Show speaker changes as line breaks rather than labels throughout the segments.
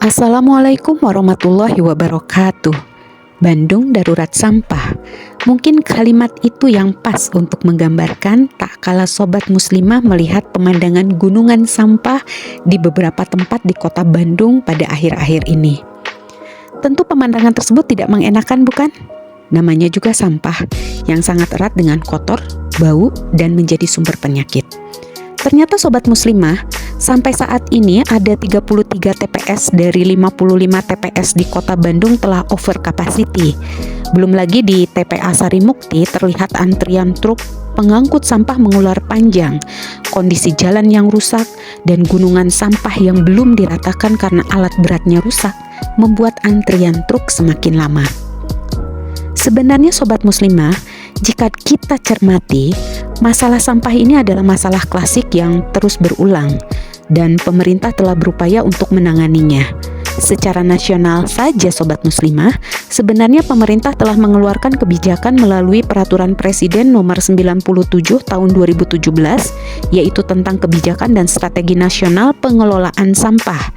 Assalamualaikum warahmatullahi wabarakatuh. Bandung darurat sampah. Mungkin kalimat itu yang pas untuk menggambarkan tak kala sobat muslimah melihat pemandangan gunungan sampah di beberapa tempat di kota Bandung pada akhir-akhir ini. Tentu pemandangan tersebut tidak mengenakan, bukan? Namanya juga sampah yang sangat erat dengan kotor, bau, dan menjadi sumber penyakit. Ternyata sobat muslimah, sampai saat ini ada 33 TPS dari 55 TPS di kota Bandung telah over capacity. Belum lagi di TPA Sarimukti terlihat antrian truk pengangkut sampah mengular panjang, kondisi jalan yang rusak, dan gunungan sampah yang belum diratakan karena alat beratnya rusak, membuat antrian truk semakin lama. Sebenarnya sobat muslimah, jika kita cermati, masalah sampah ini adalah masalah klasik yang terus berulang dan pemerintah telah berupaya untuk menanganinya. Secara nasional saja sobat muslimah, sebenarnya pemerintah telah mengeluarkan kebijakan melalui Peraturan Presiden Nomor 97 Tahun 2017, yaitu tentang kebijakan dan strategi nasional pengelolaan sampah,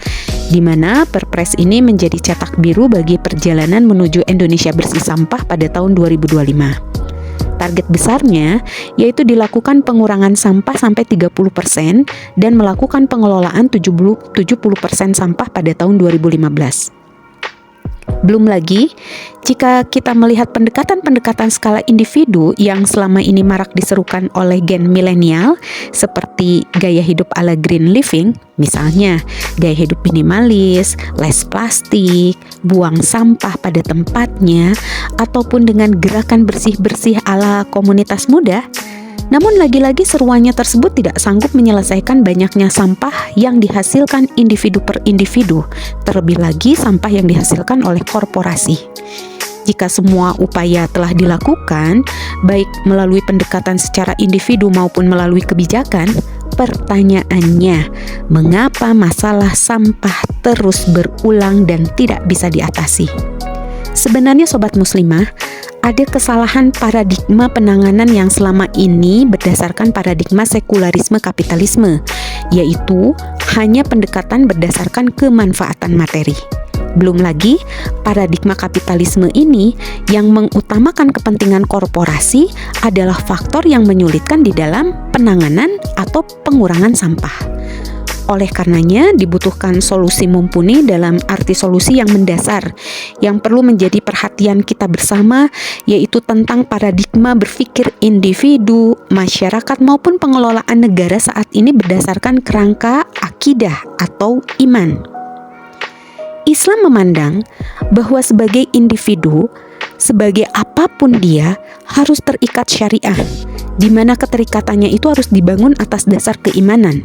di mana Perpres ini menjadi cetak biru bagi perjalanan menuju Indonesia bersih sampah pada tahun 2025. Target besarnya yaitu dilakukan pengurangan sampah sampai 30% dan melakukan pengelolaan 70% sampah pada tahun 2015. Belum lagi, jika kita melihat pendekatan-pendekatan skala individu yang selama ini marak diserukan oleh gen milenial, seperti gaya hidup ala green living, misalnya gaya hidup minimalis, less plastik, buang sampah pada tempatnya, ataupun dengan gerakan bersih-bersih ala komunitas muda. Namun lagi-lagi seruannya tersebut tidak sanggup menyelesaikan banyaknya sampah yang dihasilkan individu per individu, terlebih lagi sampah yang dihasilkan oleh korporasi. Jika semua upaya telah dilakukan, baik melalui pendekatan secara individu maupun melalui kebijakan, pertanyaannya, mengapa masalah sampah terus berulang dan tidak bisa diatasi? Sebenarnya sobat muslimah, ada kesalahan paradigma penanganan yang selama ini berdasarkan paradigma sekularisme kapitalisme, yaitu hanya pendekatan berdasarkan kemanfaatan materi. Belum lagi, paradigma kapitalisme ini yang mengutamakan kepentingan korporasi adalah faktor yang menyulitkan di dalam penanganan atau pengurangan sampah. Oleh karenanya dibutuhkan solusi mumpuni dalam arti solusi yang mendasar yang perlu menjadi perhatian kita bersama, yaitu tentang paradigma berpikir individu, masyarakat maupun pengelolaan negara saat ini berdasarkan kerangka akidah atau iman. Islam memandang bahwa sebagai individu, sebagai apapun dia harus terikat syariah, di mana keterikatannya itu harus dibangun atas dasar keimanan.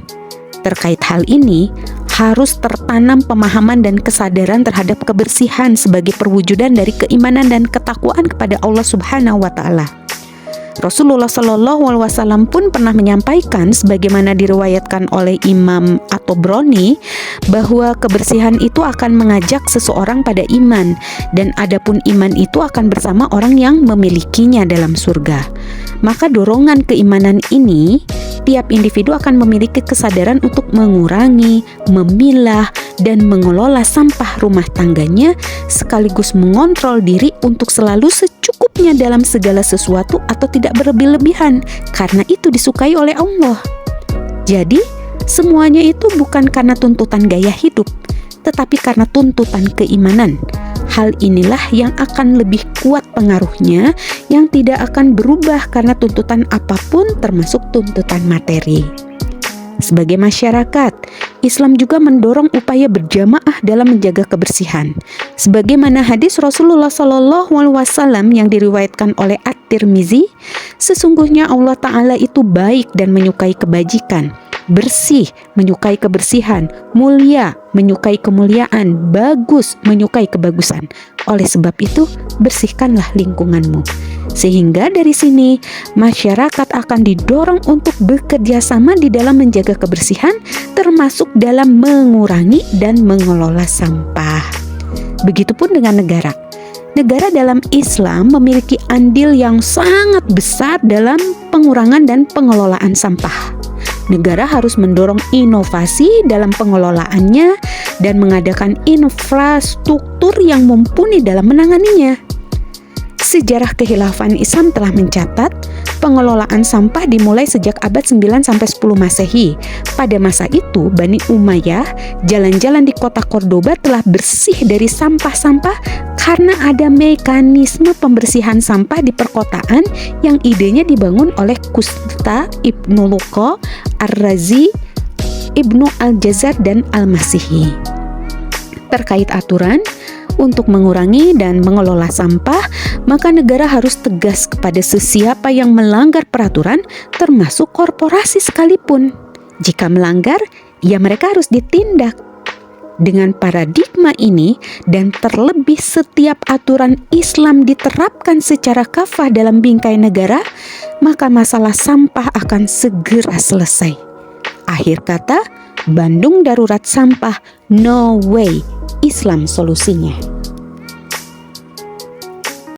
Terkait hal ini, harus tertanam pemahaman dan kesadaran terhadap kebersihan sebagai perwujudan dari keimanan dan ketakwaan kepada Allah Subhanahu wa Ta'ala. Rasulullah Shallallahu Alaihi Wasallam pun pernah menyampaikan, sebagaimana diriwayatkan oleh Imam At-Tabrani, bahwa kebersihan itu akan mengajak seseorang pada iman, dan adapun iman itu akan bersama orang yang memilikinya dalam surga. Maka dorongan keimanan ini, tiap individu akan memiliki kesadaran untuk mengurangi, memilah, dan mengelola sampah rumah tangganya, sekaligus mengontrol diri untuk selalu secukupnya dalam segala sesuatu atau tidak berlebih-lebihan, karena itu disukai oleh Allah. Jadi, semuanya itu bukan karena tuntutan gaya hidup, tetapi karena tuntutan keimanan. Hal inilah yang akan lebih kuat pengaruhnya, yang tidak akan berubah karena tuntutan apapun termasuk tuntutan materi. Sebagai masyarakat, Islam juga mendorong upaya berjamaah dalam menjaga kebersihan. Sebagaimana hadis Rasulullah Shallallahu Alaihi Wasallam yang diriwayatkan oleh At-Tirmizi, sesungguhnya Allah Ta'ala itu baik dan menyukai kebajikan, bersih, menyukai kebersihan, mulia, menyukai kemuliaan, bagus, menyukai kebagusan. Oleh sebab itu, bersihkanlah lingkunganmu. Sehingga dari sini, masyarakat akan didorong untuk bekerja sama di dalam menjaga kebersihan, termasuk dalam mengurangi dan mengelola sampah. Begitupun dengan negara. Negara dalam Islam memiliki andil yang sangat besar dalam pengurangan dan pengelolaan sampah. negara harus mendorong inovasi dalam pengelolaannya dan mengadakan infrastruktur yang mumpuni dalam menanganinya. Sejarah kekhilafan Islam telah mencatat pengelolaan sampah dimulai sejak abad 9 sampai 10 Masehi. Pada masa itu, Bani Umayyah jalan-jalan di kota Cordoba telah bersih dari sampah-sampah karena ada mekanisme pembersihan sampah di perkotaan yang idenya dibangun oleh Kusta Ibnu Luqa, Ar-Razi, Ibnu Al-Jazar, dan Al-Masihi. Terkait aturan untuk mengurangi dan mengelola sampah, maka negara harus tegas kepada sesiapa yang melanggar peraturan, termasuk korporasi sekalipun. Jika melanggar, ya mereka harus ditindak. Dengan paradigma ini, dan terlebih setiap aturan Islam diterapkan secara kafah dalam bingkai negara, maka masalah sampah akan segera selesai. Akhir kata, Bandung darurat sampah, no way, Islam solusinya.